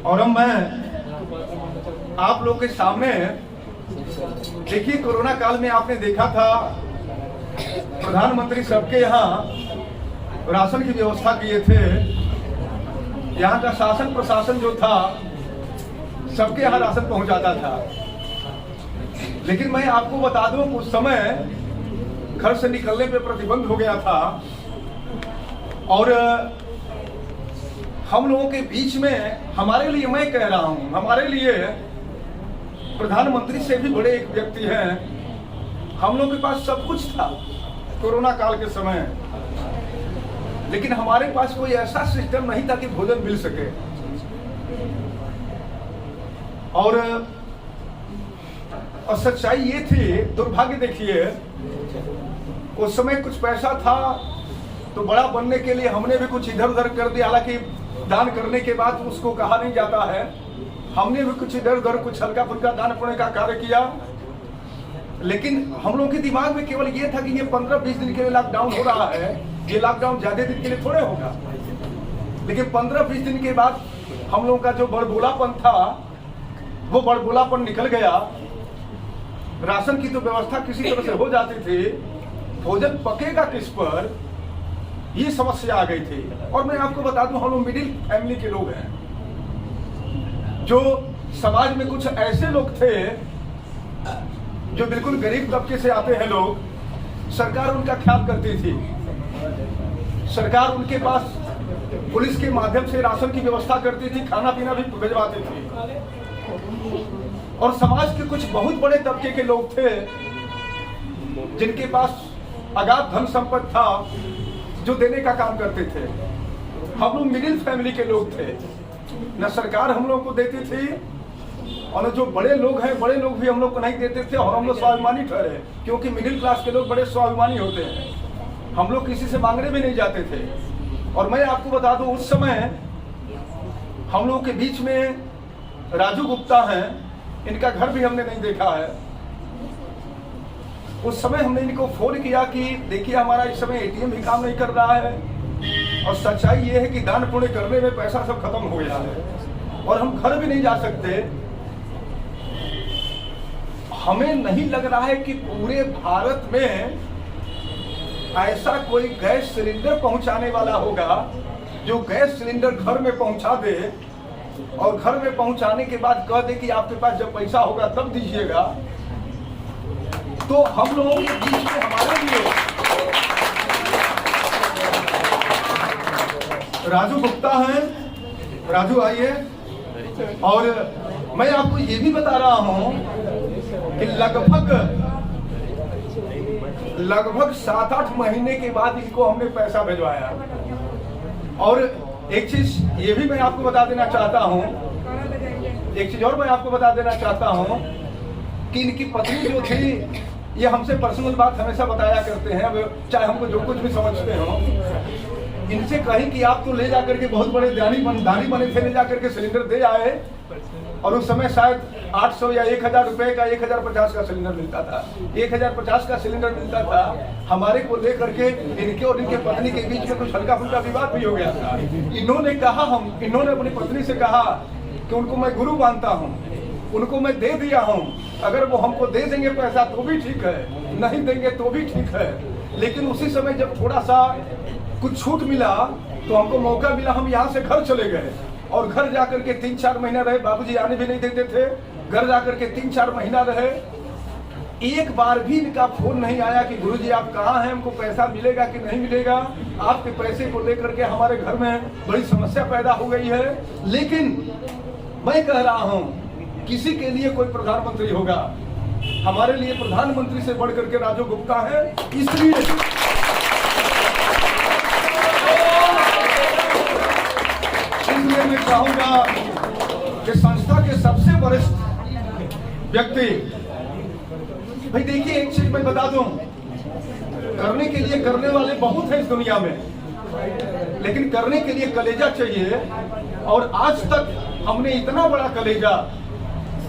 और अब मैं आप लोग के सामने देखिए, कोरोना काल में आपने देखा था प्रधानमंत्री सबके यहाँ राशन की व्यवस्था किए थे। यहाँ का शासन प्रशासन जो था सबके यहाँ राशन पहुंचाता था। लेकिन मैं आपको बता दूं, उस समय घर से निकलने पे प्रतिबंध हो गया था और हम लोगों के बीच में, हमारे लिए, मैं कह रहा हूं, हमारे लिए प्रधानमंत्री से भी बड़े एक व्यक्ति हैं। हम लोग के पास सब कुछ था कोरोना काल के समय, लेकिन हमारे पास कोई ऐसा सिस्टम नहीं था कि भोजन मिल सके। और सच्चाई ये थी, दुर्भाग्य देखिए, उस समय कुछ पैसा था तो बड़ा बनने के लिए हमने भी कुछ इधर उधर कर दिया। हालांकि दान करने के बाद उसको कहा नहीं जाता है, हमने भी कुछ इधर उधर कुछ हल्का फुल्का दान पुण्य का कार्य किया। लेकिन हम लोगों के दिमाग में केवल ये था कि ये 15-20 दिन के लिए लॉकडाउन हो रहा है, ये लॉकडाउन ज्यादा दिन के लिए थोड़े होगा। लेकिन 15-20 दिन के बाद हम लोगों का जो बड़बोलापन था वो बड़बोलापन निकल गया। राशन की तो व्यवस्था किसी तरह से हो जाती थी, भोजन पकेगा किस पर, ये समस्या आ गई थी। और मैं आपको बता दूं, हम लोग मिडिल फैमिली के लोग हैं, जो समाज में कुछ ऐसे लोग थे जो बिल्कुल गरीब तबके से आते हैं लोग। सरकार उनका ख्याल करती थी, सरकार उनके पास पुलिस के माध्यम से राशन की व्यवस्था करती थी, खाना पीना भी भिजवाती थी। और समाज के कुछ बहुत बड़े तबके के लोग थे जिनके पास अगाध धन संपत्ति था, जो देने का काम करते थे। हम लोग मिडिल फैमिली के लोग थे, न सरकार हम लोग को देती थी और जो बड़े लोग हैं, बड़े लोग भी हम लोग को नहीं देते थे। और हम लोग स्वाभिमानी ठहरे, क्योंकि मिडिल क्लास के लोग बड़े स्वाभिमानी होते हैं। हम लोग किसी से मांगने भी नहीं जाते थे। और मैं आपको बता दूं, उस समय हम लोग के बीच में राजू गुप्ता हैं, इनका घर भी हमने नहीं देखा है। उस समय हमने इनको फोन किया कि देखिए, हमारा इस समय एटीएम भी काम नहीं कर रहा है और सच्चाई ये है कि दान पुण्य करने में पैसा सब खत्म हो गया है और हम घर भी नहीं जा सकते। हमें नहीं लग रहा है कि पूरे भारत में ऐसा कोई गैस सिलेंडर पहुंचाने वाला होगा जो गैस सिलेंडर घर में पहुंचा दे और घर में पहुंचाने के बाद कह दे कि आपके पास जब पैसा होगा तब दीजिएगा। तो हम लोगों के बीच में हमारे लिए राजू गुप्ता हैं। राजू आइए। और मैं आपको ये भी बता रहा हूं कि लगभग 7-8 महीने के बाद इनको हमने पैसा भिजवाया। और एक चीज ये भी मैं आपको बता देना चाहता हूं, एक चीज और मैं आपको बता देना चाहता हूं कि इनकी पत्नी जो थी, ये हमसे पर्सनल बात हमेशा बताया करते हैं, अब चाहे हमको जो कुछ भी समझते हो। इनसे कहीं कि आप तो ले जाकर के बहुत बड़े दानी बने थे, ले जाकर के सिलेंडर दे आए। और उस समय शायद 800 या 1000 रुपए का 1050 का सिलेंडर मिलता था, 1050 का सिलेंडर मिलता था। हमारे को लेकर के इनके और इनके पत्नी के बीच में कुछ हल्का फुल्का विवाद भी हो गया था। इन्होंने अपनी पत्नी से कहा कि उनको मैं गुरु मानता हूँ, उनको मैं दे दिया हूँ, अगर वो हमको दे देंगे पैसा तो भी ठीक है, नहीं देंगे तो भी ठीक है। लेकिन उसी समय जब थोड़ा सा कुछ छूट मिला तो हमको मौका मिला, हम यहाँ से घर चले गए। और घर जाकर के 3-4 महीना रहे, बाबूजी आने भी नहीं देते थे। घर जाकर के 3-4 महीना रहे, एक बार भी इनका फोन नहीं आया कि गुरुजी आप कहाँ हैं, हमको पैसा मिलेगा कि नहीं मिलेगा। आपके पैसे को लेकर के हमारे घर में बड़ी समस्या पैदा हो गई है। लेकिन मैं कह रहा हूँ, किसी के लिए कोई प्रधानमंत्री होगा, हमारे लिए प्रधानमंत्री से बढ़ करके राजू गुप्ता है। इसलिए मैं चाहूंगा कि संस्था के सबसे वरिष्ठ व्यक्ति, भाई देखिए, एक चीज मैं बता दूं, करने के लिए करने वाले बहुत हैं इस दुनिया में, लेकिन करने के लिए कलेजा चाहिए। और आज तक हमने इतना बड़ा कलेजा,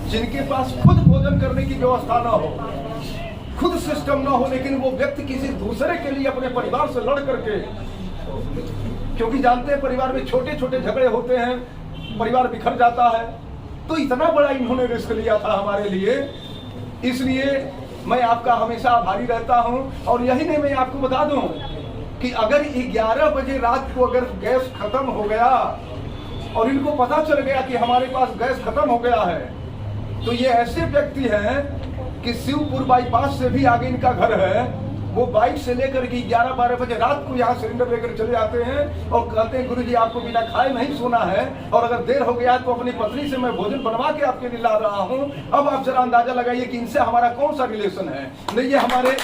जिनके पास खुद भोजन करने की व्यवस्था ना हो, खुद सिस्टम ना हो, लेकिन वो व्यक्ति किसी दूसरे के लिए अपने परिवार से लड़ करके, क्योंकि जानते हैं परिवार में छोटे छोटे झगड़े होते हैं, परिवार बिखर जाता है। तो इतना बड़ा इन्होंने रिस्क लिया था हमारे लिए, इसलिए मैं आपका हमेशा आभारी रहता हूं। और यही नहीं, मैं आपको बता दूं कि अगर 11 बजे रात को अगर गैस खत्म हो गया और इनको पता चल गया कि हमारे पास गैस खत्म हो गया है, तो ये ऐसे व्यक्ति हैं कि शिवपुर बाईपास से भी आगे इनका घर है, वो बाइक से लेकर के 11-12 बजे रात को यहाँ सिलेंडर लेकर चले जाते हैं और कहते हैं गुरुजी आपको बिना खाए नहीं सोना है, और अगर देर हो गया तो अपनी पत्नी से मैं भोजन बनवा के आपके लिए ला रहा हूँ। अब आप जरा अंदाजा लगाइए कि इनसे हमारा कौन सा रिलेशन है। नहीं, ये हमारे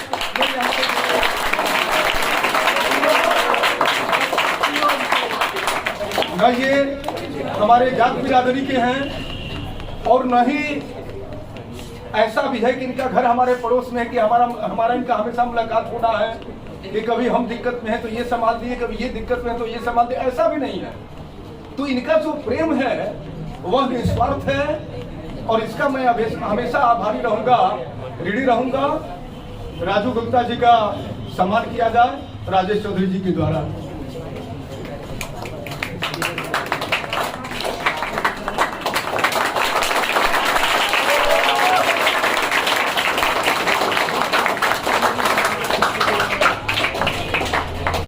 न ये हमारे जात बिरादरी के हैं, और न ही ऐसा भी है कि इनका घर हमारे पड़ोस में है कि हमारा इनका हमेशा मुलाकात होना है कि कभी हम दिक्कत में हैं तो ये संभाल दिए, कभी ये दिक्कत में है तो ये संभाल दिए, ऐसा भी नहीं है। तो इनका जो प्रेम है वह निस्वार्थ है, और इसका मैं हमेशा आभारी रहूंगा, ऋणी रहूंगा। राजू गुप्ता जी का सम्मान किया जाए राजेश चौधरी जी के द्वारा।